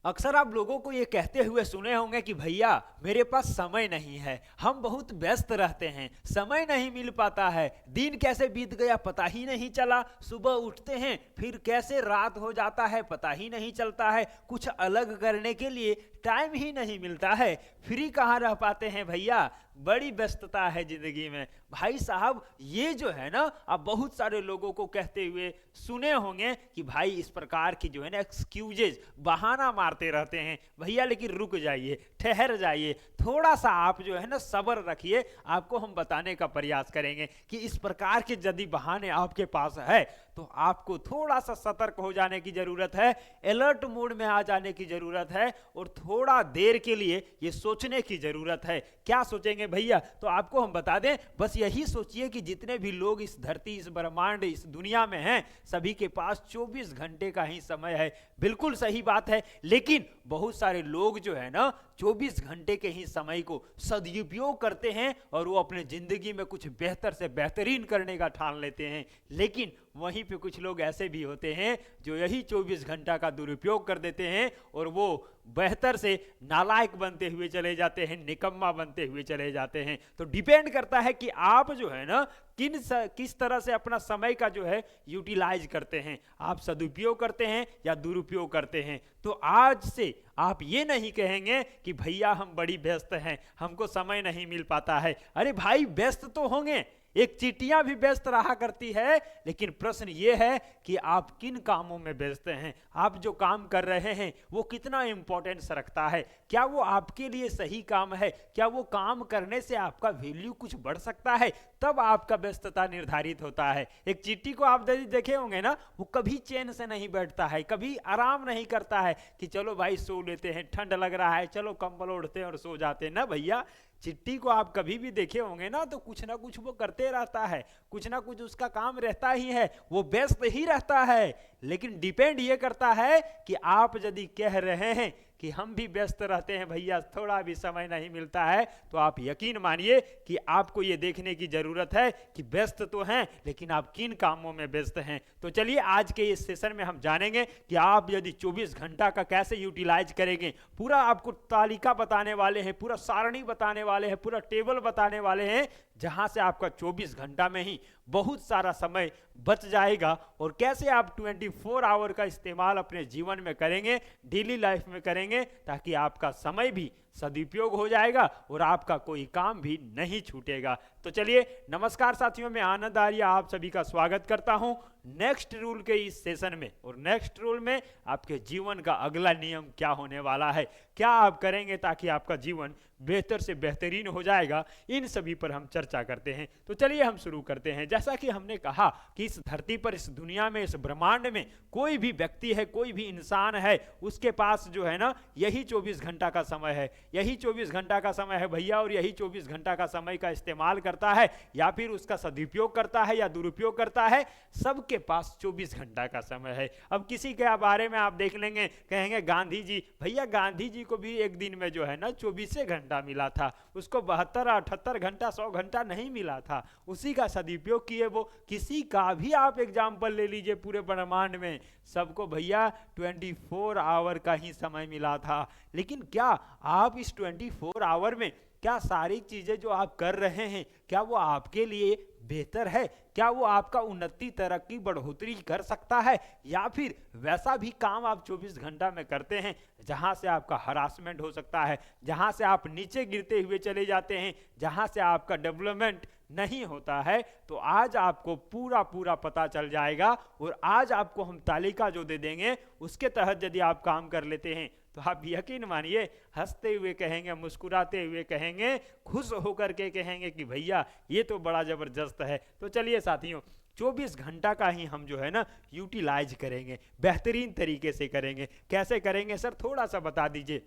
अक्सर आप लोगों को ये कहते हुए सुने होंगे कि भैया मेरे पास समय नहीं है, हम बहुत व्यस्त रहते हैं, समय नहीं मिल पाता है, दिन कैसे बीत गया पता ही नहीं चला, सुबह उठते हैं फिर कैसे रात हो जाता है पता ही नहीं चलता है, कुछ अलग करने के लिए टाइम ही नहीं मिलता है। फ्री कहाँ रह पाते हैं भैया, बड़ी व्यस्तता है जिंदगी में। भाई साहब ये जो है ना, आप बहुत सारे लोगों को कहते हुए सुने होंगे कि भाई इस प्रकार की जो है ना एक्सक्यूजेज, बहाना मारते रहते हैं। भैया लेकिन रुक जाइए, ठहर जाइए, थोड़ा सा आप जो है ना सब्र रखिए। आपको हम बताने का प्रयास करेंगे कि इस प्रकार के यदि बहाने आपके पास है तो आपको थोड़ा सा सतर्क हो जाने की जरूरत है, अलर्ट मोड में आ जाने की जरूरत है और थोड़ा देर के लिए ये सोचने की जरूरत है। क्या सोचेंगे भैया? तो आपको हम बता दें, बस यही सोचिए कि जितने भी लोग इस धरती, इस ब्रह्मांड, इस दुनिया में हैं, सभी के पास 24 घंटे का ही समय है। बिल्कुल सही बात है, लेकिन बहुत सारे लोग जो है ना 24 घंटे के ही समय को सदुपयोग करते हैं और वो अपने जिंदगी में कुछ बेहतर से बेहतरीन करने का ठान लेते हैं। लेकिन वहीं पे कुछ लोग ऐसे भी होते हैं जो यही 24 घंटा का दुरुपयोग कर देते हैं और वो बेहतर से नालायक बनते हुए चले जाते हैं, निकम्मा बनते हुए चले जाते हैं। तो डिपेंड करता है कि आप जो है ना किस तरह से अपना समय का जो है यूटिलाइज करते हैं, आप सदुपयोग करते हैं या दुरुपयोग करते हैं। तो आज से आप ये नहीं कहेंगे कि भैया हम बड़ी व्यस्त हैं, हमको समय नहीं मिल पाता है। अरे भाई व्यस्त तो होंगे, एक चीटियां भी व्यस्त रहा करती है, लेकिन प्रश्न ये है कि आप किन कामों में व्यस्त हैं, आप जो काम कर रहे हैं वो कितना इंपॉर्टेंस रखता है, क्या वो आपके लिए सही काम है, क्या वो काम करने से आपका वैल्यू कुछ बढ़ सकता है, तब आपका व्यस्तता निर्धारित होता है। एक चीटी को आप देखे होंगे ना, वो कभी चैन से नहीं बैठता है, कभी आराम नहीं करता है कि चलो भाई सो लेते हैं, ठंड लग रहा है, चलो कंबल ओढ़ते हैं और सो जाते हैं ना भैया। चिट्टी को आप कभी भी देखे होंगे ना तो कुछ ना कुछ वो करते रहता है, कुछ ना कुछ उसका काम रहता ही है, वो व्यस्त ही रहता है। लेकिन डिपेंड ये करता है कि आप यदि कह रहे हैं कि हम भी व्यस्त रहते हैं भैया, थोड़ा भी समय नहीं मिलता है, तो आप यकीन मानिए कि आपको ये देखने की जरूरत है कि व्यस्त तो हैं लेकिन आप किन कामों में व्यस्त हैं। तो चलिए आज के इस सेशन में हम जानेंगे कि आप यदि 24 घंटा का कैसे यूटिलाइज करेंगे। पूरा आपको तालिका बताने वाले हैं, पूरा सारणी बताने वाले हैं, पूरा टेबल बताने वाले हैं, जहां से आपका 24 घंटा में ही बहुत सारा समय बच जाएगा और कैसे आप 24 आवर का इस्तेमाल अपने जीवन में करेंगे, डेली लाइफ में करेंगे, ताकि आपका समय भी सदुपयोग हो जाएगा और आपका कोई काम भी नहीं छूटेगा। तो चलिए, नमस्कार साथियों, मैं आनंद आर्य आप सभी का स्वागत करता हूं नेक्स्ट रूल के इस सेशन में। और नेक्स्ट रूल में आपके जीवन का अगला नियम क्या होने वाला है, क्या आप करेंगे ताकि आपका जीवन बेहतर से बेहतरीन हो जाएगा, इन सभी पर हम चर्चा करते हैं। तो चलिए हम शुरू करते हैं। जैसा कि हमने कहा कि इस धरती पर, इस दुनिया में, इस ब्रह्मांड में कोई भी व्यक्ति है, कोई भी इंसान है, उसके पास जो है ना यही 24 घंटा का समय है, यही 24 घंटा का समय है भैया। और यही 24 घंटा का समय का इस्तेमाल करता है या फिर उसका सदुपयोग करता है या दुरुपयोग करता है, सबके पास 24 घंटा का समय है। अब किसी के बारे में आप देख लेंगे, कहेंगे गांधी जी, भैया गांधी जी को भी एक दिन में जो है ना 24 घंटा मिला था, उसको 72, 78 घंटा, 100 घंटा नहीं मिला था, उसी का सदुपयोग किए वो। किसी का भी आप एग्जाम्पल ले लीजिए, पूरे ब्रह्मांड में सबको भैया 24 आवर का ही समय मिला था। लेकिन क्या आप इस 24 आवर में क्या सारी चीजें जो आप कर रहे हैं, क्या वो आपके लिए बेहतर है, क्या वो आपका उन्नति, तरक्की, बढ़ोतरी कर सकता है, या फिर वैसा भी काम आप 24 घंटा में करते हैं जहां से आपका हरासमेंट हो सकता है, जहां से आप नीचे गिरते हुए चले जाते हैं, जहां से आपका डेवलपमेंट नहीं होता है। तो आज आपको पूरा पूरा पता चल जाएगा और आज आपको हम तालिका जो दे देंगे उसके तहत यदि आप काम कर लेते हैं तो आप यकीन मानिए हंसते हुए कहेंगे, मुस्कुराते हुए कहेंगे, खुश होकर के कहेंगे कि भैया ये तो बड़ा जबरदस्त है। तो चलिए साथियों, 24 घंटा का ही हम जो है ना यूटिलाइज करेंगे, बेहतरीन तरीके से करेंगे। कैसे करेंगे सर, थोड़ा सा बता दीजिए।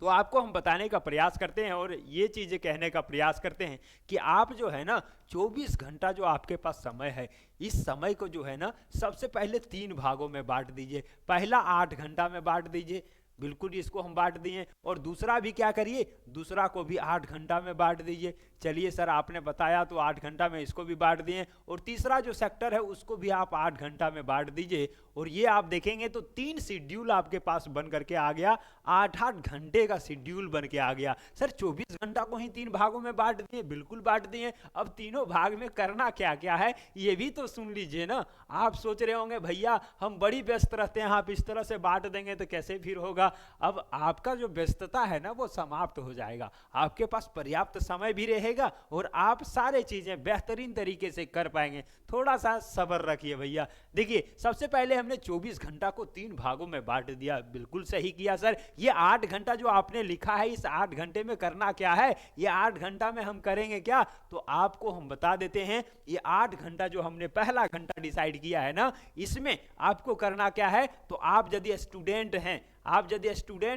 तो आपको हम बताने का प्रयास करते हैं और ये चीज़ें कहने का प्रयास करते हैं कि आप जो है ना 24 घंटा जो आपके पास समय है, इस समय को जो है ना सबसे पहले 3 भागों में बांट दीजिए। पहला 8 घंटा में बांट दीजिए, बिल्कुल इसको हम बांट दिए। और दूसरा भी क्या करिए, दूसरा को भी 8 घंटा में बांट दीजिए। चलिए सर, आपने बताया तो 8 घंटा में इसको भी बांट दिए, और तीसरा जो सेक्टर है उसको भी आप 8 घंटा में बांट दीजिए, और ये आप देखेंगे तो 3 शेड्यूल आपके पास बन करके आ गया, 8-8 घंटे का शेड्यूल बन के आ गया। सर 24 घंटा को ही 3 भागों में बांट दिए, बिल्कुल बांट दिए। अब तीनों भाग में करना क्या क्या है ये भी तो सुन लीजिए ना। आप सोच रहे होंगे भैया हम बड़ी व्यस्त रहते हैं, आप इस तरह से बांट देंगे तो कैसे फिर होगा। अब आपका जो व्यस्तता है ना वो समाप्त हो जाएगा, आपके पास पर्याप्त समय भी रहेगा और आप सारे चीजें बेहतरीन तरीके से कर पाएंगे। थोड़ा सा सब्र रखिए भैया। देखिए सबसे पहले हमने 24 घंटा को 3 भागों में बांट दिया, बिल्कुल सही किया सर। ये 8 घंटा जो आपने लिखा है, इस 8 घंटे में करना क्या है, ये 8 घंटा में हम करेंगे क्या, तो आपको हम बता देते हैं। ये 8 घंटा जो हमने पहला घंटा डिसाइड किया है ना, इसमें आपको करना क्या है, तो आप यदि स्टूडेंट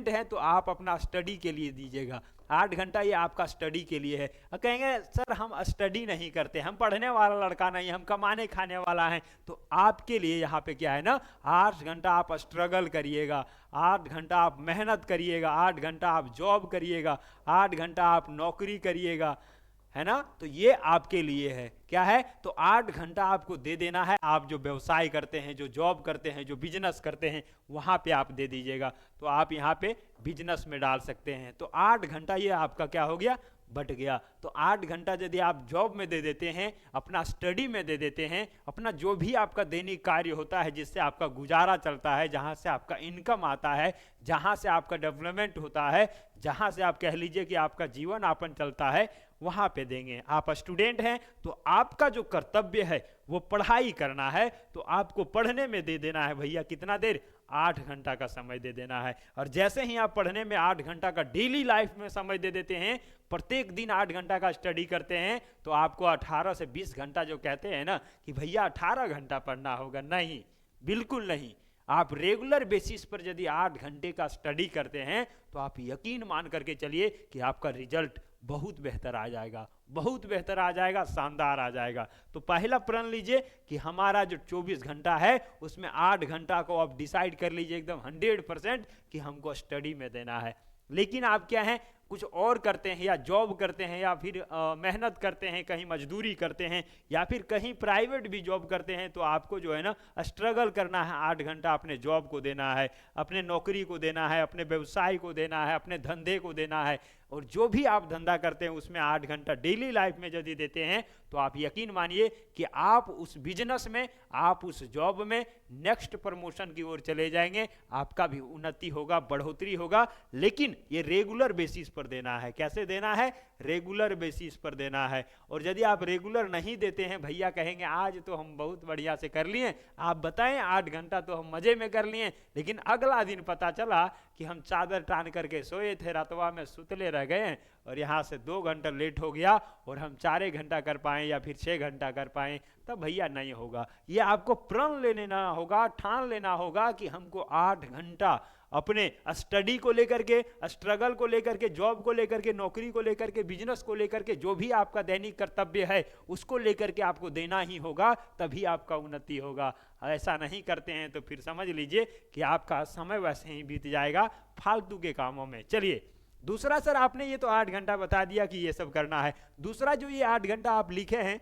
हैं तो आप अपना स्टडी के लिए दीजिएगा। 8 घंटा ये आपका स्टडी के लिए है। कहेंगे सर हम स्टडी नहीं करते, हम पढ़ने वाला लड़का नहीं, हम कमाने खाने वाला है, तो आपके लिए यहाँ पे क्या है ना, 8 घंटा आप स्ट्रगल करिएगा, 8 घंटा आप मेहनत करिएगा, 8 घंटा आप जॉब करिएगा, 8 घंटा आप नौकरी करिएगा, है ना। तो ये आपके लिए है, क्या है, तो 8 घंटा आपको दे देना है। आप जो व्यवसाय करते हैं, जो जॉब करते हैं, जो बिजनेस करते हैं, वहां पे आप दे दीजिएगा। तो आप यहाँ पे बिजनेस में डाल सकते हैं। तो 8 घंटा ये आपका क्या हो गया, बट गया। तो 8 घंटा यदि आप जॉब में दे देते हैं, अपना स्टडी में दे देते हैं, अपना जो भी आपका दैनिक कार्य होता है जिससे आपका गुजारा चलता है, जहां से आपका इनकम आता है, जहां से आपका डेवलपमेंट होता है, जहां से आप कह लीजिए कि आपका जीवन यापन चलता है, वहां पे देंगे। आप स्टूडेंट हैं तो आपका जो कर्तव्य है वो पढ़ाई करना है, तो आपको पढ़ने में दे देना है भैया कितना देर, 8 घंटा का समय दे देना है। और जैसे ही आप पढ़ने में 8 घंटा का डेली लाइफ में समय दे देते हैं, प्रत्येक दिन 8 घंटा का स्टडी करते हैं, तो आपको 18 से 20 घंटा जो कहते हैं ना कि भैया 18 घंटा पढ़ना होगा, नहीं, बिल्कुल नहीं। आप रेगुलर बेसिस पर यदि 8 घंटे का स्टडी करते हैं तो आप यकीन मान करके चलिए कि आपका रिजल्ट बहुत बेहतर आ जाएगा, बहुत बेहतर आ जाएगा, शानदार आ जाएगा। तो पहला प्रण लीजिए कि हमारा जो 24 घंटा है उसमें 8 घंटा को आप डिसाइड कर लीजिए एकदम 100% कि हमको स्टडी में देना है। लेकिन आप क्या है, कुछ और करते हैं, या जॉब करते हैं, या फिर मेहनत करते हैं, कहीं मजदूरी करते हैं, या फिर कहीं प्राइवेट भी जॉब करते हैं, तो आपको जो है ना स्ट्रगल करना है। 8 घंटा अपने जॉब को देना है, अपने नौकरी को देना है, अपने व्यवसाय को देना है, अपने धंधे को देना है। और जो भी आप धंधा करते हैं उसमें 8 घंटा डेली लाइफ में यदि देते हैं, तो आप यकीन मानिए कि आप उस बिजनेस में, आप उस जॉब में नेक्स्ट प्रमोशन की ओर चले जाएंगे, आपका भी उन्नति होगा, बढ़ोतरी होगा। लेकिन ये रेगुलर बेसिस पर देना है। कैसे देना है, रेगुलर बेसिस पर देना है। और यदि आप रेगुलर नहीं देते हैं, भैया कहेंगे आज तो हम बहुत बढ़िया से कर लिए, आप बताएं 8 घंटा तो हम मजे में कर लिए, लेकिन अगला दिन पता चला कि हम चादर टान करके सोए थे, रातवा में सुतले रह गए और यहाँ से 2 घंटा लेट हो गया और हम 4 घंटा कर पाए या फिर 6 घंटा कर पाए, तब भैया नहीं होगा। ये आपको प्रण ले लेना होगा, ठान लेना होगा कि हमको 8 घंटा अपने स्टडी को लेकर के, स्ट्रगल को लेकर के, जॉब को लेकर के, नौकरी को लेकर के, बिजनेस को लेकर के, जो भी आपका दैनिक कर्तव्य है उसको लेकर के आपको देना ही होगा, तभी आपका उन्नति होगा। ऐसा नहीं करते हैं तो फिर समझ लीजिए कि आपका समय वैसे ही बीत जाएगा फालतू के कामों में। चलिए दूसरा, सर आपने ये तो 8 घंटा बता दिया कि ये सब करना है, दूसरा जो ये 8 घंटा आप लिखे हैं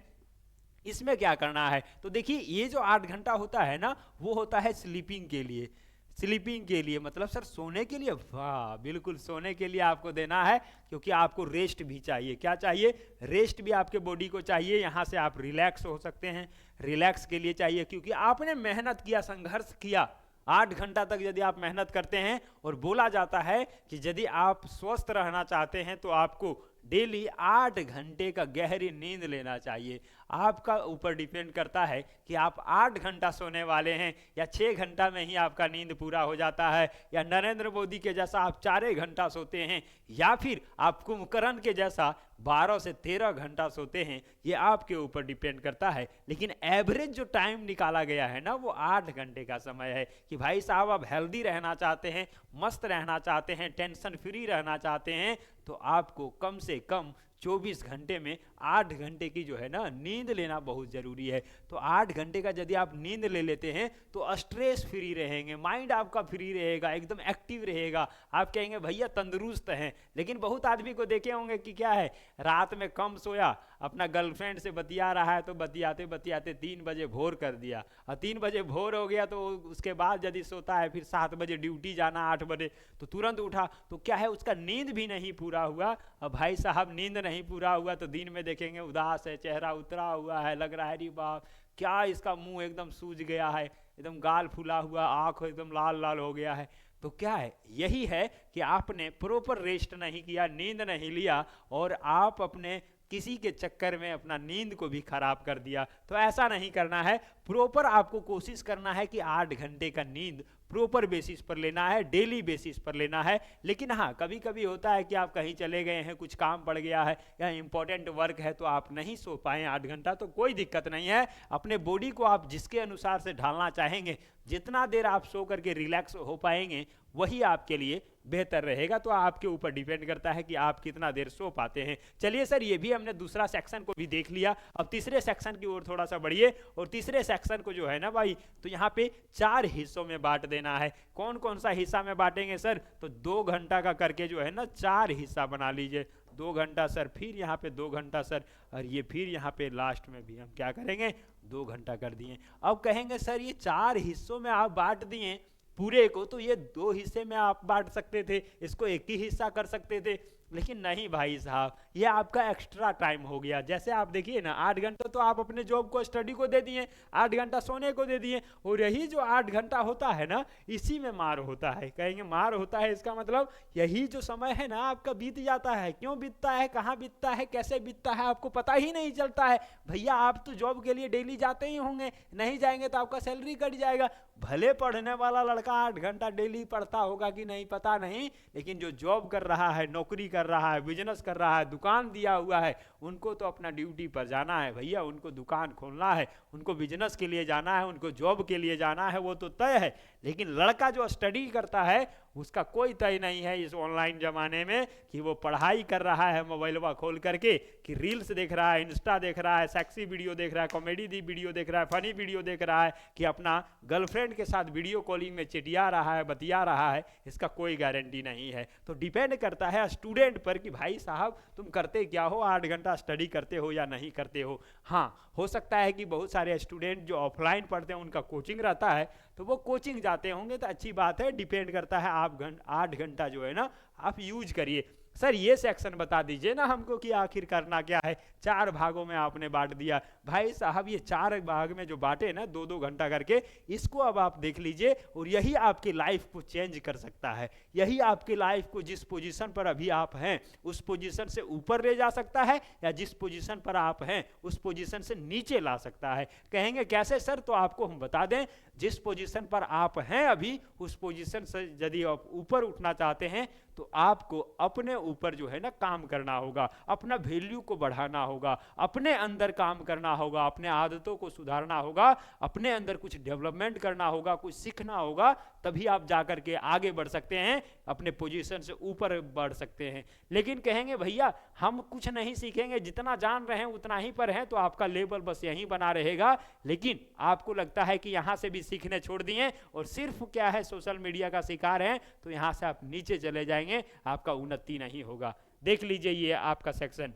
इसमें क्या करना है, तो देखिए ये जो 8 घंटा होता है ना, वो होता है स्लीपिंग के लिए। स्लीपिंग के लिए मतलब सर सोने के लिए, वाह बिल्कुल सोने के लिए आपको देना है, क्योंकि आपको रेस्ट भी चाहिए। क्या चाहिए, रेस्ट भी आपके बॉडी को चाहिए। यहाँ से आप रिलैक्स हो सकते हैं, रिलैक्स के लिए चाहिए, क्योंकि आपने मेहनत किया, संघर्ष किया। 8 घंटा तक यदि आप मेहनत करते हैं, और बोला जाता है कि यदि आप स्वस्थ रहना चाहते हैं तो आपको डेली 8 घंटे का गहरी नींद लेना चाहिए। आपका ऊपर डिपेंड करता है कि आप 8 घंटा सोने वाले हैं या 6 घंटा में ही आपका नींद पूरा हो जाता है, या नरेंद्र मोदी के जैसा आप 4 घंटा सोते हैं, या फिर आप कुंभकर्ण के जैसा 12 से 13 घंटा सोते हैं। ये आपके ऊपर डिपेंड करता है, लेकिन एवरेज जो टाइम निकाला गया है ना वो 8 घंटे का समय है कि भाई साहब आप हेल्दी रहना चाहते हैं, मस्त रहना चाहते हैं, टेंशन फ्री रहना चाहते हैं, तो आपको कम से कम 24 घंटे में 8 घंटे की जो है ना नींद लेना बहुत ज़रूरी है। तो 8 घंटे का यदि आप नींद ले लेते हैं तो स्ट्रेस फ्री रहेंगे, माइंड आपका फ्री रहेगा, एकदम एक्टिव रहेगा, आप कहेंगे भैया तंदुरुस्त हैं। लेकिन बहुत आदमी को देखे होंगे कि क्या है, रात में कम सोया, अपना गर्लफ्रेंड से बतिया रहा है तो बतियाते बतियाते 3 बजे भोर कर दिया, और 3 बजे भोर हो गया तो उसके बाद यदि सोता है फिर 7 बजे ड्यूटी जाना, 8 बजे तो तुरंत उठा, तो क्या है उसका नींद भी नहीं पूरा हुआ। अब भाई साहब नींद नहीं पूरा हुआ तो दिन में देखेंगे उदास है, चेहरा उतरा हुआ है, लग रहा है अरे बाप क्या इसका मुंह एकदम सूज गया है, एकदम गाल फूला हुआ, आँख एकदम लाल लाल हो गया है। तो क्या है, यही है कि आपने प्रॉपर रेस्ट नहीं किया, नींद नहीं लिया, और आप अपने किसी के चक्कर में अपना नींद को भी खराब कर दिया। तो ऐसा नहीं करना है, प्रॉपर आपको कोशिश करना है कि 8 घंटे का नींद प्रॉपर बेसिस पर लेना है, डेली बेसिस पर लेना है। लेकिन हाँ, कभी कभी होता है कि आप कहीं चले गए हैं, कुछ काम पड़ गया है या इंपॉर्टेंट वर्क है तो आप नहीं सो पाए 8 घंटा, तो कोई दिक्कत नहीं है। अपने बॉडी को आप जिसके अनुसार से ढालना चाहेंगे, जितना देर आप सो करके रिलैक्स हो पाएंगे वही आपके लिए बेहतर रहेगा। तो आपके ऊपर डिपेंड करता है कि आप कितना देर सो पाते हैं। चलिए सर, ये भी हमने दूसरा सेक्शन को भी देख लिया, अब तीसरे सेक्शन की ओर थोड़ा सा बढ़िए। और तीसरे सेक्शन को जो है ना भाई, तो यहाँ पे 4 हिस्सों में बांट देना है। कौन कौन सा हिस्सा में बांटेंगे सर, तो 2 घंटा का करके जो है ना 4 हिस्सा बना लीजिए। 2 घंटा सर, फिर यहाँ पे 2 घंटा सर, और ये फिर यहाँ पे लास्ट में भी हम क्या करेंगे 2 घंटा कर दिए। अब कहेंगे सर ये 4 हिस्सों में आप बांट दिए पूरे को, तो ये 2 हिस्से में आप बांट सकते थे, इसको एक ही हिस्सा कर सकते थे। लेकिन नहीं भाई साहब, ये आपका एक्स्ट्रा टाइम हो गया। जैसे आप देखिए ना, 8 घंटा तो आप अपने जॉब को, स्टडी को दे दिए, 8 घंटा सोने को दे दिए, और यही जो 8 घंटा होता है ना, इसी में मार होता है। कहेंगे मार होता है, इसका मतलब यही जो समय है ना आपका बीत जाता है। क्यों बीतता है, कहाँ बीतता है, कैसे बीतता है, आपको पता ही नहीं चलता है। भैया आप तो जॉब के लिए डेली जाते ही होंगे, नहीं जाएंगे तो आपका सैलरी कट जाएगा। भले पढ़ने वाला लड़का 8 घंटा डेली पढ़ता होगा कि नहीं पता नहीं, लेकिन जो जॉब कर रहा है, नौकरी कर रहा है, बिजनेस कर रहा है, दुकान दिया हुआ है, उनको तो अपना ड्यूटी पर जाना है भैया, उनको दुकान खोलना है, उनको बिजनेस के लिए जाना है, उनको जॉब के लिए जाना है, वो तो तय है। लेकिन लड़का जो स्टडी करता है उसका कोई तय नहीं है इस ऑनलाइन ज़माने में कि वो पढ़ाई कर रहा है मोबाइलवा खोल करके, कि रील्स देख रहा है, इंस्टा देख रहा है, सेक्सी वीडियो देख रहा है, कॉमेडी दी वीडियो देख रहा है, फनी वीडियो देख रहा है, कि अपना गर्लफ्रेंड के साथ वीडियो कॉलिंग में चिटिया रहा है, बतिया रहा है। इसका कोई गारंटी नहीं है। तो डिपेंड करता है स्टूडेंट पर कि भाई साहब तुम करते क्या हो, 8 घंटा स्टडी करते हो या नहीं करते हो। हाँ, हो सकता है कि बहुत सारे स्टूडेंट जो ऑफलाइन पढ़ते हैं उनका कोचिंग रहता है, तो वो कोचिंग जाते होंगे, तो अच्छी बात है। डिपेंड करता है, आप 8 घंटा जो है ना आप यूज करिए। सर ये सेक्शन बता दीजिए ना हमको कि आखिर करना क्या है। 4 भागों में आपने बांट दिया। भाई साहब ये 4 भाग में जो बांटे ना 2-2 घंटा करके, इसको अब आप देख लीजिए, और यही आपकी लाइफ को चेंज कर सकता है। यही आपकी लाइफ को जिस पोजीशन पर अभी आप हैं उस पोजीशन से ऊपर ले जा सकता है, या जिस पोजीशन पर आप हैं उस पोजीशन से नीचे ला सकता है। कहेंगे कैसे सर, तो आपको हम बता दें, जिस पोजीशन पर आप हैं अभी उस पोजीशन से यदि आप ऊपर उठना चाहते हैं तो आपको अपने ऊपर जो है ना काम करना होगा, अपना वैल्यू को बढ़ाना होगा, अपने अंदर काम करना होगा, अपने आदतों को सुधारना होगा, अपने अंदर कुछ डेवलपमेंट करना होगा, कुछ सीखना होगा, तभी आप जाकर के आगे बढ़ सकते हैं, अपने पोजीशन से ऊपर बढ़ सकते हैं। लेकिन कहेंगे भैया हम कुछ नहीं सीखेंगे, जितना जान रहे हैं उतना ही पर हैं, तो आपका लेवल बस यहीं बना रहेगा। लेकिन आपको लगता है कि यहाँ से भी सीखने छोड़ दिए और सिर्फ क्या है सोशल मीडिया का शिकार हैं, तो यहाँ से आप नीचे चले जाएंगे, आपका उन्नति नहीं होगा। देख लीजिए ये आपका सेक्शन।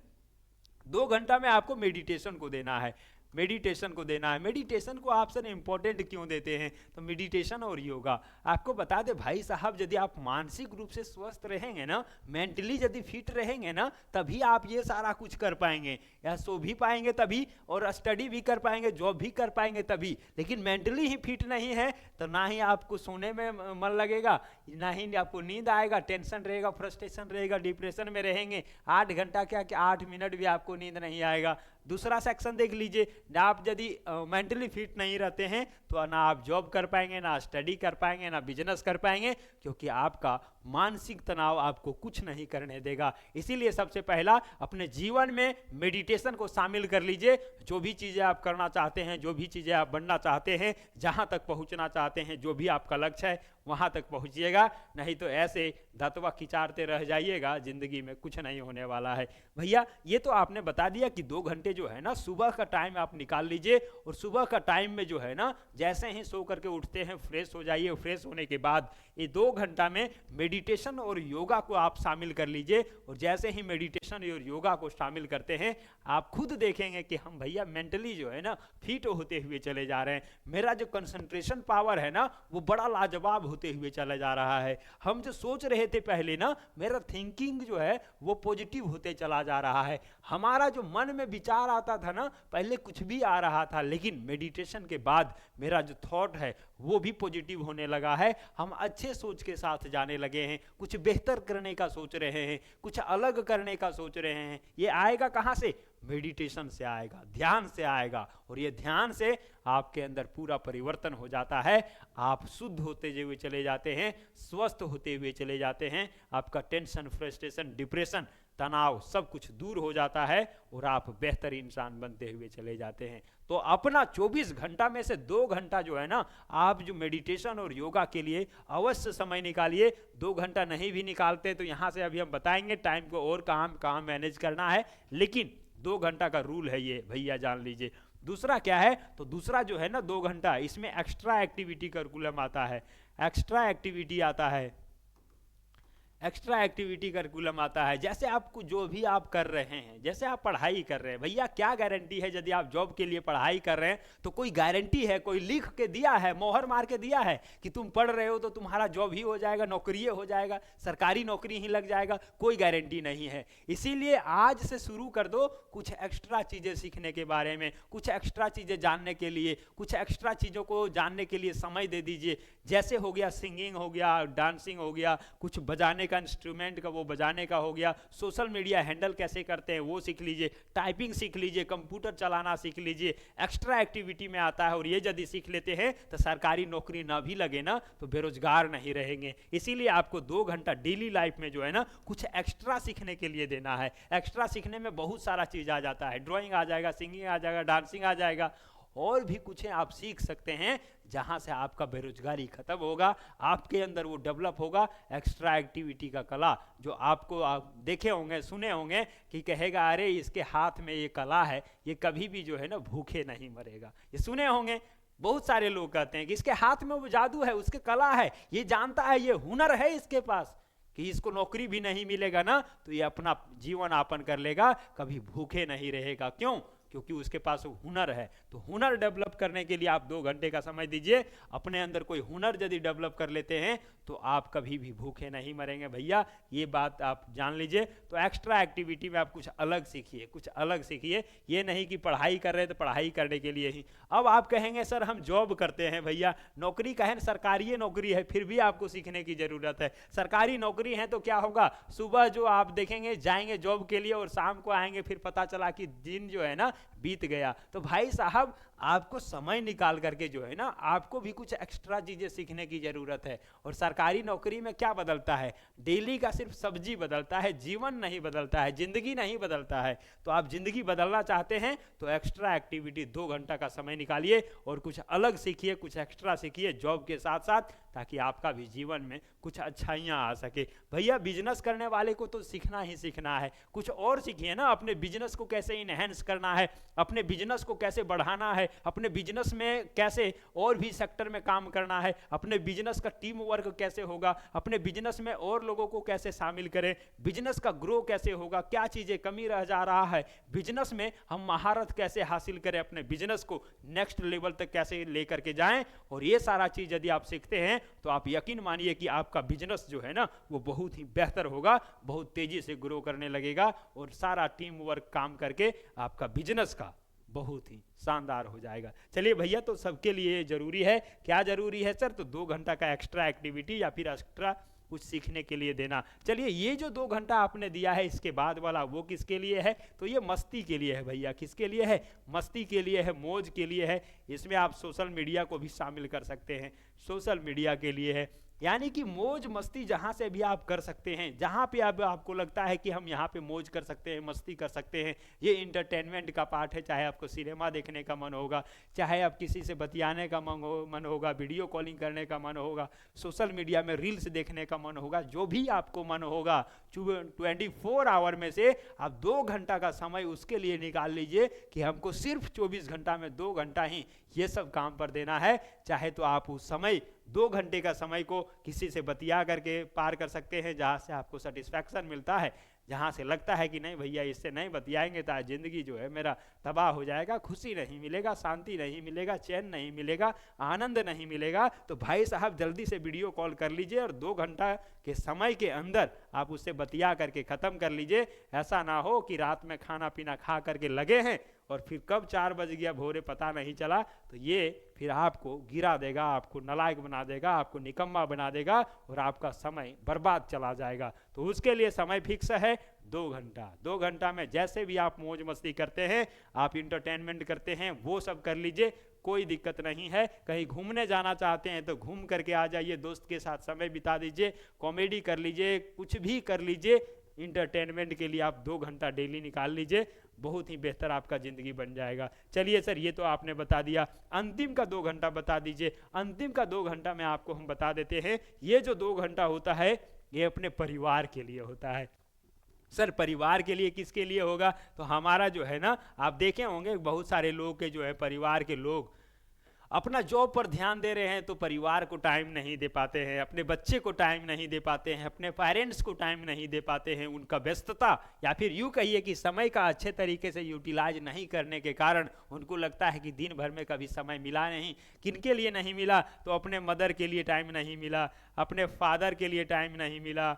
2 घंटा में आपको मेडिटेशन को देना है, मेडिटेशन को देना है। मेडिटेशन को आप सर इंपॉर्टेंट क्यों देते हैं, तो मेडिटेशन और योगा आपको बता दे भाई साहब, यदि आप मानसिक रूप से स्वस्थ रहेंगे ना, मेंटली यदि फिट रहेंगे ना, तभी आप ये सारा कुछ कर पाएंगे, या सो भी पाएंगे तभी, और स्टडी भी कर पाएंगे, जॉब भी कर पाएंगे तभी। लेकिन मेंटली ही फिट नहीं है तो ना ही आपको सोने में मन लगेगा, ना ही आपको नींद आएगा, टेंशन रहेगा, फ्रस्ट्रेशन रहेगा, डिप्रेशन में रहेंगे। 8 घंटा क्या कि 8 मिनट भी आपको नींद नहीं आएगा। दूसरा सेक्शन देख लीजिए, आप यदि मेंटली फिट नहीं रहते हैं तो ना आप जॉब कर पाएंगे, ना स्टडी कर पाएंगे, ना बिजनेस कर पाएंगे, क्योंकि आपका मानसिक तनाव आपको कुछ नहीं करने देगा। इसीलिए सबसे पहला अपने जीवन में मेडिटेशन को शामिल कर लीजिए। जो भी चीज़ें आप करना चाहते हैं, जो भी चीज़ें आप बनना चाहते हैं, जहाँ तक पहुँचना चाहते हैं, जो भी आपका लक्ष्य है वहाँ तक पहुँचिएगा, नहीं तो ऐसे धतवा खिंचारते रह जाइएगा, ज़िंदगी में कुछ नहीं होने वाला है। भैया ये तो आपने बता दिया कि 2 घंटे जो है ना सुबह का टाइम आप निकाल लीजिए, और सुबह का टाइम में जो है ना जैसे ही सो करके उठते हैं फ्रेश हो जाइए। फ्रेश होने के बाद ये 2 घंटा में मेडिटेशन और योगा को आप शामिल कर लीजिए। और जैसे ही मेडिटेशन और योगा को शामिल करते हैं आप खुद देखेंगे कि हम भैया मेंटली जो है ना फिट होते हुए चले जा रहे हैं। मेरा जो कंसंट्रेशन पावर है ना वो बड़ा लाजवाब होते हुए चला जा रहा है। हम जो सोच रहे थे पहले ना, मेरा थिंकिंग जो है वो पॉजिटिव होते चला जा रहा है। हमारा जो मन में विचार आता था ना, पहले कुछ भी आ रहा था, लेकिन मेडिटेशन के बाद मेरा जो थॉट है वो भी पॉजिटिव होने लगा है। हम अच्छे सोच के साथ जाने लगे हैं, कुछ बेहतर करने का सोच रहे हैं, कुछ अलग करने का सोच रहे हैं। ये आएगा कहाँ से? मेडिटेशन से आएगा, ध्यान से आएगा। और ये ध्यान से आपके अंदर पूरा परिवर्तन हो जाता है। आप शुद्ध होते हुए चले जाते हैं, स्वस्थ होते हुए चले जाते हैं। आपका टेंशन, फ्रस्ट्रेशन, डिप्रेशन, तनाव सब कुछ दूर हो जाता है और आप बेहतर इंसान बनते हुए चले जाते हैं। तो अपना 24 घंटा में से 2 घंटा जो है ना, आप जो मेडिटेशन और योगा के लिए अवश्य समय निकालिए। 2 घंटा नहीं भी निकालते तो यहाँ से अभी हम बताएंगे टाइम को और कहाँ मैनेज करना है, लेकिन 2 घंटा का रूल है ये भैया, जान लीजिए। दूसरा क्या है? तो दूसरा जो है ना 2 घंटा, इसमें एक्स्ट्रा एक्टिविटी करिकुलम आता है। एक्स्ट्रा एक्टिविटी आता है, एक्स्ट्रा एक्टिविटी करिकुलम आता है। जैसे आपको जो भी आप कर रहे हैं, जैसे आप पढ़ाई कर रहे हैं, भैया क्या गारंटी है यदि आप जॉब के लिए पढ़ाई कर रहे हैं तो कोई गारंटी है, कोई लिख के दिया है, मोहर मार के दिया है कि तुम पढ़ रहे हो तो तुम्हारा जॉब ही हो जाएगा, नौकरी हो जाएगा, सरकारी नौकरी ही लग जाएगा? कोई गारंटी नहीं है। इसीलिए आज से शुरू कर दो कुछ एक्स्ट्रा चीज़ें सीखने के बारे में, कुछ एक्स्ट्रा चीज़ें जानने के लिए, कुछ एक्स्ट्रा चीज़ों को जानने के लिए समय दे दीजिए। जैसे हो गया सिंगिंग, हो गया डांसिंग, हो गया कुछ बजाने का इंस्ट्रूमेंट का वो बजाने का हो गया, सोशल मीडिया हैंडल कैसे करते हैं वो सीख लीजिए, टाइपिंग सीख लीजिए, कंप्यूटर चलाना सीख लीजिए। एक्स्ट्रा एक्टिविटी में आता है। और ये यदि सीख लेते हैं तो सरकारी नौकरी ना भी लगे ना तो बेरोजगार नहीं रहेंगे। इसीलिए आपको 2 घंटा डेली लाइफ में जो है ना कुछ एक्स्ट्रा सीखने के लिए देना है। एक्स्ट्रा सीखने में बहुत सारा चीज़ आ जाता है, ड्राइंग आ जाएगा, सिंगिंग आ जाएगा, डांसिंग आ जाएगा, और भी कुछ आप सीख सकते हैं जहां से आपका बेरोजगारी खत्म होगा, आपके अंदर वो डेवलप होगा एक्स्ट्रा एक्टिविटी का कला। जो आपको आप देखे होंगे, सुने होंगे कि कहेगा अरे इसके हाथ में ये कला है, ये कभी भी जो है ना भूखे नहीं मरेगा। ये सुने होंगे, बहुत सारे लोग कहते हैं कि इसके हाथ में वो जादू है, उसके कला है, ये जानता है, ये हुनर है इसके पास कि इसको नौकरी भी नहीं मिलेगा ना तो ये अपना जीवन यापन कर लेगा, कभी भूखे नहीं रहेगा। क्यों? क्योंकि उसके पास हुनर है। तो हुनर डेवलप करने के लिए आप 2 घंटे का समय दीजिए। अपने अंदर कोई हुनर यदि डेवलप कर लेते हैं तो आप कभी भी भूखे नहीं मरेंगे भैया, ये बात आप जान लीजिए। तो एक्स्ट्रा एक्टिविटी में आप कुछ अलग सीखिए, कुछ अलग सीखिए। ये नहीं कि पढ़ाई कर रहे हैं तो पढ़ाई करने के लिए ही। अब आप कहेंगे सर हम जॉब करते हैं भैया, नौकरी का है, सरकारी नौकरी है, फिर भी आपको सीखने की ज़रूरत है। सरकारी नौकरी है तो क्या होगा, सुबह जो आप देखेंगे जाएंगे जॉब के लिए और शाम को आएंगे, फिर पता चला कि दिन जो है ना बीत गया। तो भाई साहब आपको समय निकाल करके जो है ना आपको भी कुछ एक्स्ट्रा चीज़ें सीखने की ज़रूरत है। और सरकारी नौकरी में क्या बदलता है? डेली का सिर्फ सब्जी बदलता है, जीवन नहीं बदलता है, ज़िंदगी नहीं बदलता है। तो आप ज़िंदगी बदलना चाहते हैं तो एक्स्ट्रा एक्टिविटी 2 घंटा का समय निकालिए और कुछ अलग सीखिए, कुछ एक्स्ट्रा सीखिए जॉब के साथ साथ, ताकि आपका भी जीवन में कुछ अच्छाइयाँ आ सके। भैया बिजनेस करने वाले को तो सीखना ही सीखना है, कुछ और सीखिए ना। अपने बिजनेस को कैसे इनहेंस करना है, अपने बिजनेस को कैसे बढ़ाना है, अपने बिजनेस में कैसे और भी सेक्टर में काम करना है, अपने बिजनेस का टीम वर्क कैसे होगा, अपने बिजनेस में और लोगों को कैसे शामिल करें, बिजनेस का ग्रो कैसे होगा, क्या चीज़ें कमी रह जा रहा है बिजनेस में, हम महारत कैसे हासिल करें, अपने बिजनेस को नेक्स्ट लेवल तक कैसे लेकर के जाएं। और ये सारा चीज़ यदि आप सीखते हैं तो आप यकीन मानिए कि आपका बिजनेस जो है ना वो बहुत ही बेहतर होगा, बहुत तेज़ी से ग्रो करने लगेगा और सारा टीम वर्क काम करके आपका बिजनेस का बहुत ही शानदार हो जाएगा। चलिए भैया, तो सबके लिए ज़रूरी है। क्या ज़रूरी है सर? तो 2 घंटा का एक्स्ट्रा एक्टिविटी या फिर एक्स्ट्रा कुछ सीखने के लिए देना। चलिए ये जो 2 घंटा आपने दिया है इसके बाद वाला वो किसके लिए है? तो ये मस्ती के लिए है भैया। किसके लिए है? मस्ती के लिए है, मौज के लिए है। इसमें आप सोशल मीडिया को भी शामिल कर सकते हैं, सोशल मीडिया के लिए है। यानी कि मौज मस्ती जहाँ से भी आप कर सकते हैं, जहाँ पे अब आपको लगता है कि हम यहाँ पे मौज कर सकते हैं, मस्ती कर सकते हैं, ये इंटरटेनमेंट का पार्ट है। चाहे आपको सिनेमा देखने का मन होगा, चाहे आप किसी से बतियाने का मन होगा, वीडियो कॉलिंग करने का मन होगा, सोशल मीडिया में रील्स देखने का मन होगा, जो भी आपको मन होगा 24 आवर में से आप 2 घंटा का समय उसके लिए निकाल लीजिए कि हमको सिर्फ 24 घंटा में 2 घंटा ही ये सब काम पर देना है। चाहे तो आप उस समय 2 घंटे का समय को किसी से बतिया करके पार कर सकते हैं, जहाँ से आपको सेटिस्फैक्शन मिलता है, जहाँ से लगता है कि नहीं भैया इससे नहीं बतियाएंगे तो ज़िंदगी जो है मेरा तबाह हो जाएगा, खुशी नहीं मिलेगा, शांति नहीं मिलेगा, चैन नहीं मिलेगा, आनंद नहीं मिलेगा। तो भाई साहब जल्दी से वीडियो कॉल कर लीजिए और 2 घंटा के समय के अंदर आप उससे बतिया करके ख़त्म कर लीजिए। ऐसा ना हो कि रात में खाना पीना खा करके लगे हैं और फिर कब 4 बज गया भोरे पता नहीं चला, तो ये फिर आपको गिरा देगा, आपको नालायक बना देगा, आपको निकम्मा बना देगा और आपका समय बर्बाद चला जाएगा। तो उसके लिए समय फिक्स है 2 घंटा। 2 घंटा में जैसे भी आप मौज मस्ती करते हैं, आप इंटरटेनमेंट करते हैं, वो सब कर लीजिए, कोई दिक्कत नहीं है। कहीं घूमने जाना चाहते हैं तो घूम करके आ जाइए, दोस्त के साथ समय बिता दीजिए, कॉमेडी कर लीजिए, कुछ भी कर लीजिए। इंटरटेनमेंट के लिए आप 2 घंटा डेली निकाल लीजिए, बहुत ही बेहतर आपका ज़िंदगी बन जाएगा। चलिए सर, ये तो आपने बता दिया, अंतिम का 2 घंटा बता दीजिए। अंतिम का 2 घंटा में आपको हम बता देते हैं। ये जो 2 घंटा होता है ये अपने परिवार के लिए होता है। सर परिवार के लिए किसके लिए होगा? तो हमारा जो है ना, आप देखे होंगे बहुत सारे लोग के जो है परिवार के लोग अपना जॉब पर ध्यान दे रहे हैं तो परिवार को टाइम नहीं दे पाते हैं, अपने बच्चे को टाइम नहीं दे पाते हैं, अपने पेरेंट्स को टाइम नहीं दे पाते हैं। उनका व्यस्तता या फिर यूँ कहिए कि समय का अच्छे तरीके से यूटिलाइज नहीं करने के कारण उनको लगता है कि दिन भर में कभी समय मिला नहीं। किनके लिए नहीं मिला? तो अपने मदर के लिए टाइम नहीं मिला, अपने फादर के लिए टाइम नहीं मिला,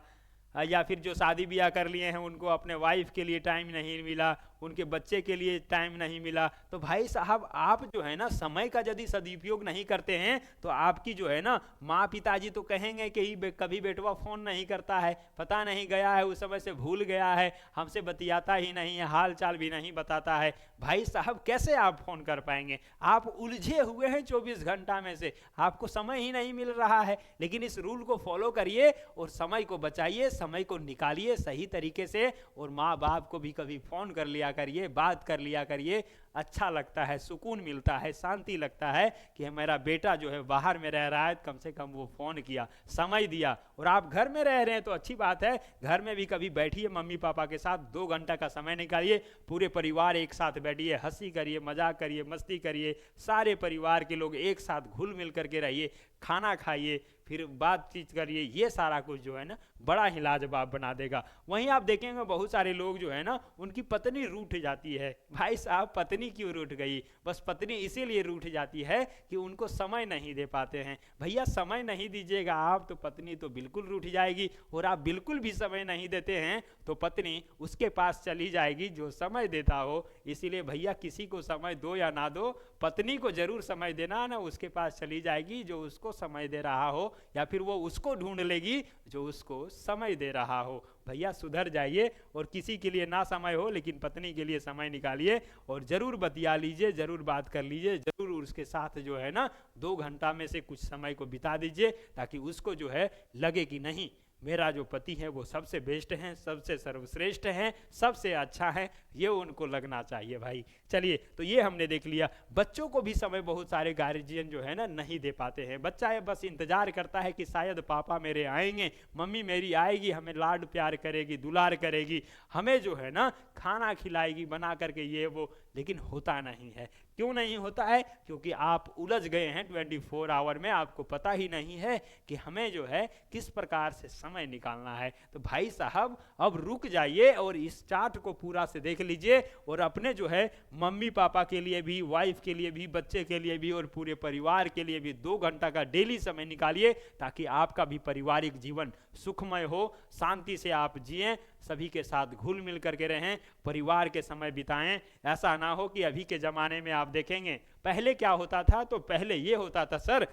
या फिर जो शादी ब्याह कर लिए हैं उनको अपने वाइफ के लिए टाइम नहीं मिला, उनके बच्चे के लिए टाइम नहीं मिला। तो भाई साहब आप जो है ना समय का यदि सदुपयोग नहीं करते हैं तो आपकी जो है ना माँ पिताजी तो कहेंगे कि कभी बेटवा फ़ोन नहीं करता है, पता नहीं गया है, उस समय से भूल गया है, हमसे बतियाता ही नहीं है, हाल चाल भी नहीं बताता है। भाई साहब कैसे आप फ़ोन कर पाएंगे? आप उलझे हुए हैं 24 घंटा में से, आपको समय ही नहीं मिल रहा है। लेकिन इस रूल को फॉलो करिए और समय को बचाइए, समय को निकालिए सही तरीके से, और माँ बाप को भी कभी फ़ोन कर लिया करिए, बात कर लिया करिए। अच्छा लगता है, सुकून मिलता है, शांति लगता है कि मेरा बेटा जो है बाहर में रह रहा है, कम से कम वो फ़ोन किया, समय दिया। और आप घर में रह रहे हैं तो अच्छी बात है, घर में भी कभी बैठिए मम्मी पापा के साथ, 2 घंटा का समय निकालिए, पूरे परिवार एक साथ बैठिए, हंसी करिए, मजाक करिए, मस्ती करिए, सारे परिवार के लोग एक साथ घुल मिल करके रहिए, खाना खाइए, फिर बातचीत करिए। ये सारा कुछ जो है ना बड़ा ही लाजवाब बना देगा। वहीं आप देखेंगे बहुत सारे लोग जो है ना उनकी पत्नी रूठ जाती है। भाई साहब पत्नी क्यों रूठ गई? बस पत्नी इसीलिए रूठ जाती है कि उनको समय नहीं दे पाते हैं। भैया समय नहीं दीजिएगा आप तो पत्नी तो बिल्कुल रूठ जाएगी, और आप बिल्कुल भी समय नहीं देते हैं तो पत्नी उसके पास चली जाएगी जो समय देता हो। इसीलिए भैया किसी को समय दो या ना दो, पत्नी को जरूर समय देना, ना उसके पास चली जाएगी जो उसको समय दे रहा हो, या फिर वो उसको ढूंढ लेगी जो उसको समय दे रहा हो। भैया सुधर जाइए, और किसी के लिए ना समय हो लेकिन पत्नी के लिए समय निकालिए और ज़रूर बतिया लीजिए, ज़रूर बात कर लीजिए, ज़रूर उसके साथ जो है ना 2 घंटा में से कुछ समय को बिता दीजिए, ताकि उसको जो है लगे कि नहीं मेरा जो पति है वो सबसे बेस्ट हैं, सबसे सर्वश्रेष्ठ हैं, सबसे अच्छा है, ये उनको लगना चाहिए भाई। चलिए, तो ये हमने देख लिया। बच्चों को भी समय बहुत सारे गार्जियन जो है ना नहीं दे पाते हैं। बच्चा ये बस इंतजार करता है कि शायद पापा मेरे आएंगे, मम्मी मेरी आएगी, हमें लाड प्यार करेगी, दुलार करेगी, हमें जो है ना खाना खिलाएगी बना करके, ये वो। लेकिन होता नहीं है। क्यों नहीं होता है? क्योंकि आप उलझ गए हैं 24 आवर में, आपको पता ही नहीं है कि हमें जो है किस प्रकार से समय निकालना है। तो भाई साहब अब रुक जाइए और इस चार्ट को पूरा से देख लीजिए, और अपने जो है मम्मी पापा के लिए भी, वाइफ के लिए भी, बच्चे के लिए भी और पूरे परिवार के लिए भी 2 घंटा का डेली समय निकालिए, ताकि आपका भी पारिवारिक जीवन सुखमय हो, शांति से आप जिएं, सभी के साथ घुल मिल करके रहें, परिवार के समय बिताएं। ऐसा ना हो कि अभी के ज़माने में आप देखेंगे पहले क्या होता था, तो पहले ये होता था सर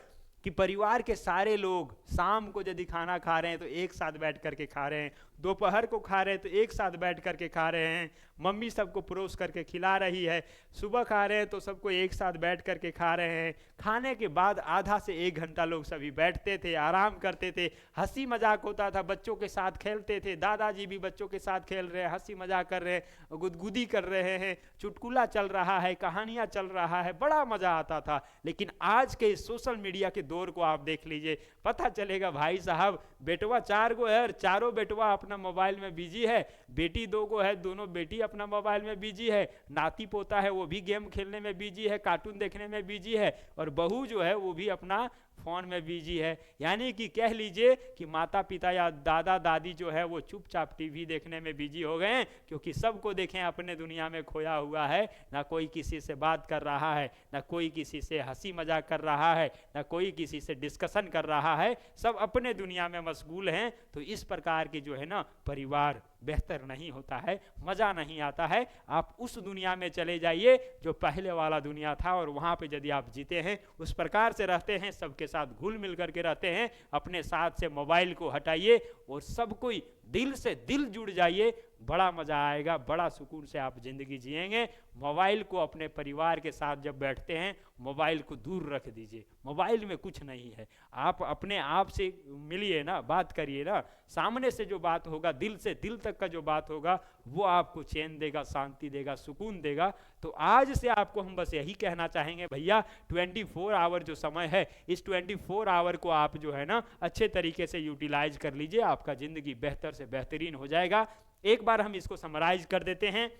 कि परिवार के सारे लोग शाम को यदि खाना खा रहे हैं तो एक साथ बैठ करके खा रहे हैं, दोपहर को खा रहे हैं तो एक साथ बैठ करके खा रहे हैं, मम्मी सबको परोस करके खिला रही है, सुबह खा रहे हैं तो सबको एक साथ बैठ करके खा रहे हैं। खाने के बाद आधा से 1 घंटा लोग सभी बैठते थे, आराम करते थे, हंसी मजाक होता था, बच्चों के साथ खेलते थे, दादाजी भी बच्चों के साथ खेल रहे हैं, हंसी मजाक कर रहे हैं, गुदगुदी कर रहे हैं, चुटकुला चल रहा है, कहानियां चल रहा है, बड़ा मजा आता था। लेकिन आज के सोशल मीडिया के दौर को आप देख लीजिए, पता चलेगा भाई साहब बेटवा 4 गो है और चारों बेटवा अपना मोबाइल में बिजी है, बेटी 2 गो है, दोनों बेटी अपना मोबाइल में बिजी है, नाती पोता है वो भी गेम खेलने में बिजी है, कार्टून देखने में बिजी है, और बहू जो है वो भी अपना फोन में बिजी है। यानी कि कह लीजिए कि माता पिता या दादा दादी जो है वो चुपचाप टीवी देखने में बिजी हो गए हैं, क्योंकि सबको देखें अपने दुनिया में खोया हुआ है, ना कोई किसी से बात कर रहा है, ना कोई किसी से हंसी मजाक कर रहा है, ना कोई किसी से डिस्कशन कर रहा है, सब अपने दुनिया में मशगूल हैं। तो इस प्रकार की जो है ना परिवार बेहतर नहीं होता है, मज़ा नहीं आता है। आप उस दुनिया में चले जाइए जो पहले वाला दुनिया था, और वहाँ पे यदि आप जीते हैं, उस प्रकार से रहते हैं, सबके साथ घुल मिल करके रहते हैं, अपने साथ से मोबाइल को हटाइए और सब कोई दिल से दिल जुड़ जाइए, बड़ा मज़ा आएगा, बड़ा सुकून से आप ज़िंदगी जिएंगे। मोबाइल को अपने परिवार के साथ जब बैठते हैं, मोबाइल को दूर रख दीजिए, मोबाइल में कुछ नहीं है, आप अपने आप से मिलिए ना, बात करिए ना, सामने से जो बात होगा, दिल से दिल तक का जो बात होगा, वो आपको चैन देगा, शांति देगा, सुकून देगा। तो आज से आपको हम बस यही कहना चाहेंगे भैया, 24 आवर जो समय है, इस 24 आवर को आप जो है ना अच्छे तरीके से यूटिलाइज कर लीजिए, आपका ज़िंदगी बेहतर से बेहतरीन हो जाएगा। एक बार हम इसको समराइज कर देते हैं।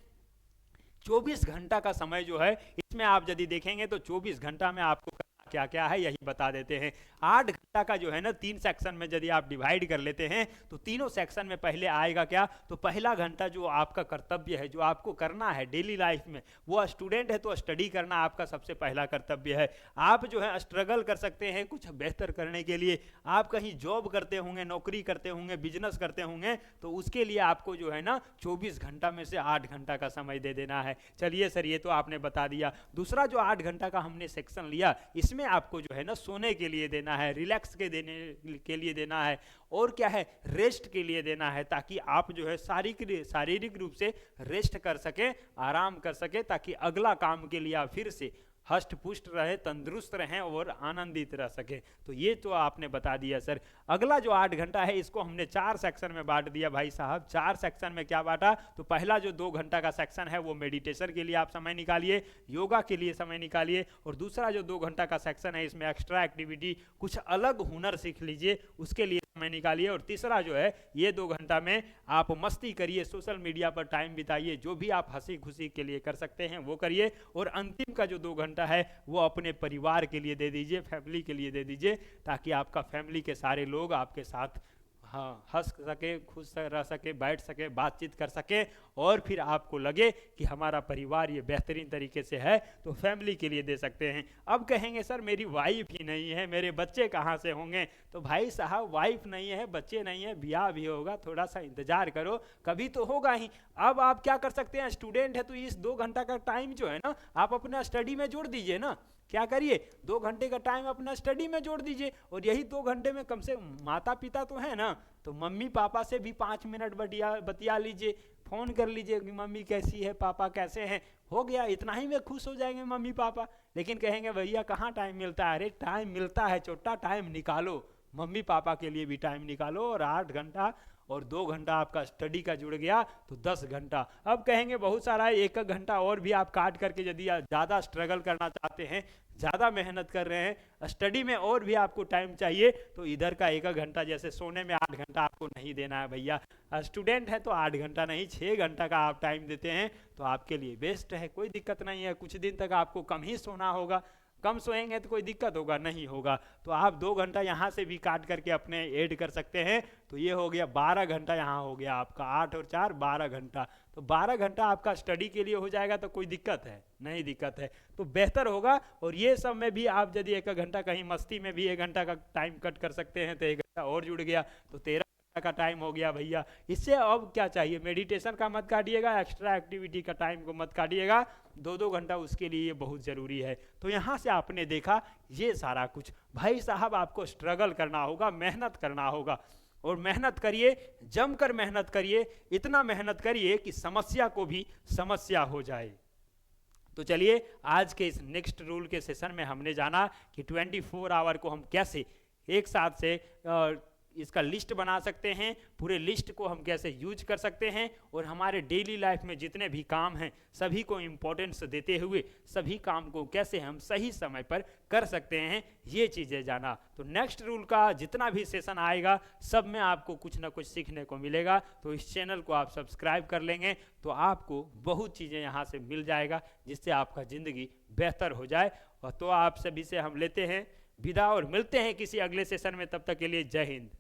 24 घंटा का समय जो है, इसमें आप यदि देखेंगे तो 24 घंटा में आपको क्या क्या है यही बता देते हैं। 8 घंटा का जो है ना 3 सेक्शन में यदि आप डिवाइड कर लेते हैं तो तीनों सेक्शन में पहले आएगा क्या, तो पहला घंटा जो आपका कर्तव्य है, जो आपको करना है डेली लाइफ में, वो स्टूडेंट है तो स्टडी करना आपका सबसे पहला कर्तव्य है। आप जो है स्ट्रगल कर सकते हैं कुछ बेहतर करने के लिए, आप कहीं जॉब करते होंगे, नौकरी करते होंगे, बिजनेस करते होंगे, तो उसके लिए आपको जो है ना 24 घंटा में से 8 घंटा का समय दे देना है। चलिए सर ये तो आपने बता दिया। दूसरा जो 8 घंटा का हमने सेक्शन लिया, इसमें आपको जो है ना सोने के लिए देना है, रिलैक्स के लिए देना है, और क्या है रेस्ट के लिए देना है, ताकि आप जो है शारीरिक रूप से रेस्ट कर सके, आराम कर सके, ताकि अगला काम के लिए आप फिर से हष्ट पुष्ट रहे, तंदुरुस्त रहें और आनंदित रह सके। तो ये तो आपने बता दिया सर। अगला जो 8 घंटा है इसको हमने 4 सेक्शन में बांट दिया भाई साहब। 4 सेक्शन में क्या बांटा, तो पहला जो 2 घंटा का सेक्शन है वो मेडिटेशन के लिए आप समय निकालिए, योगा के लिए समय निकालिए, और दूसरा जो 2 घंटा का सेक्शन है इसमें एक्स्ट्रा एक्टिविटी, कुछ अलग हुनर सीख लीजिए, उसके लिए समय निकालिए, और तीसरा जो है ये 2 घंटा में आप मस्ती करिए, सोशल मीडिया पर टाइम बिताइए, जो भी आप हंसी खुशी के लिए कर सकते हैं वो करिए, और अंतिम का जो 2 घंटा है वो अपने परिवार के लिए दे दीजिए, फैमिली के लिए दे दीजिए, ताकि आपका फैमिली के सारे लोग आपके साथ हंस सके, खुश रह सके, बैठ सके, बातचीत कर सके, और फिर आपको लगे कि हमारा परिवार ये बेहतरीन तरीके से है, तो फैमिली के लिए दे सकते हैं। अब कहेंगे सर मेरी वाइफ ही नहीं है, मेरे बच्चे कहाँ से होंगे, तो भाई साहब वाइफ नहीं है, बच्चे नहीं है, ब्याह भी होगा, थोड़ा सा इंतजार करो, कभी तो होगा ही। अब आप क्या कर सकते हैं, स्टूडेंट है तो इस 2 घंटा का टाइम जो है ना आप अपना स्टडी में जोड़ दीजिए ना। क्या करिए, 2 घंटे का टाइम अपना स्टडी में जोड़ दीजिए, और यही 2 घंटे में कम से माता पिता तो है ना, तो मम्मी पापा से भी 5 मिनट बतिया लीजिए, फ़ोन कर लीजिए कि मम्मी कैसी है, पापा कैसे हैं, हो गया, इतना ही में खुश हो जाएंगे मम्मी पापा। लेकिन कहेंगे भैया कहाँ टाइम मिलता है, अरे टाइम मिलता है छोटा, टाइम निकालो, मम्मी पापा के लिए भी टाइम निकालो, और 8 घंटा और 2 घंटा आपका स्टडी का जुड़ गया तो 10 घंटा। अब कहेंगे बहुत सारा है, 1 घंटा और भी आप काट करके यदि ज़्यादा स्ट्रगल करना चाहते हैं, ज़्यादा मेहनत कर रहे हैं, स्टडी में और भी आपको टाइम चाहिए, तो इधर का 1 घंटा, जैसे सोने में 8 घंटा आपको नहीं देना है भैया, स्टूडेंट है तो 8 घंटा नहीं 6 घंटा का आप टाइम देते हैं तो आपके लिए बेस्ट है, कोई दिक्कत नहीं है। कुछ दिन तक आपको कम ही सोना होगा, कम सोएंगे तो कोई दिक्कत होगा नहीं होगा, तो आप 2 घंटा यहाँ से भी काट करके अपने ऐड कर सकते हैं, तो ये हो गया 12 घंटा, यहाँ हो गया आपका 8 और 4 12 घंटा, तो 12 घंटा आपका स्टडी के लिए हो जाएगा, तो कोई दिक्कत है नहीं, दिक्कत है तो बेहतर होगा। और ये सब में भी आप यदि 1 घंटा कहीं मस्ती में भी 1 घंटा का टाइम कट कर सकते हैं तो 1 घंटा और जुड़ गया, तो 13 का टाइम हो गया भैया। इससे अब क्या चाहिए, मेडिटेशन का मत काटिएगा, एक्स्ट्रा एक्टिविटी का टाइम को मत काटिएगा, 2-2 घंटा उसके लिए बहुत ज़रूरी है। तो यहाँ से आपने देखा ये सारा कुछ, भाई साहब आपको स्ट्रगल करना होगा, मेहनत करना होगा, और मेहनत करिए, जमकर मेहनत करिए, इतना मेहनत करिए कि समस्या को भी समस्या हो जाए। तो चलिए आज के इस नेक्स्ट रूल के सेशन में हमने जाना कि 24 आवर को हम कैसे एक साथ से इसका लिस्ट बना सकते हैं, पूरे लिस्ट को हम कैसे यूज कर सकते हैं और हमारे डेली लाइफ में जितने भी काम हैं सभी को इम्पोर्टेंस देते हुए सभी काम को कैसे हम सही समय पर कर सकते हैं, ये चीज़ें जाना। तो नेक्स्ट रूल का जितना भी सेशन आएगा सब में आपको कुछ ना कुछ सीखने को मिलेगा। तो इस चैनल को आप सब्सक्राइब कर लेंगे तो आपको बहुत चीज़ें यहाँ से मिल जाएगा जिससे आपका ज़िंदगी बेहतर हो जाए। और तो आप सभी से हम लेते हैं विदा और मिलते हैं किसी अगले सेशन में। तब तक के लिए जय हिंद।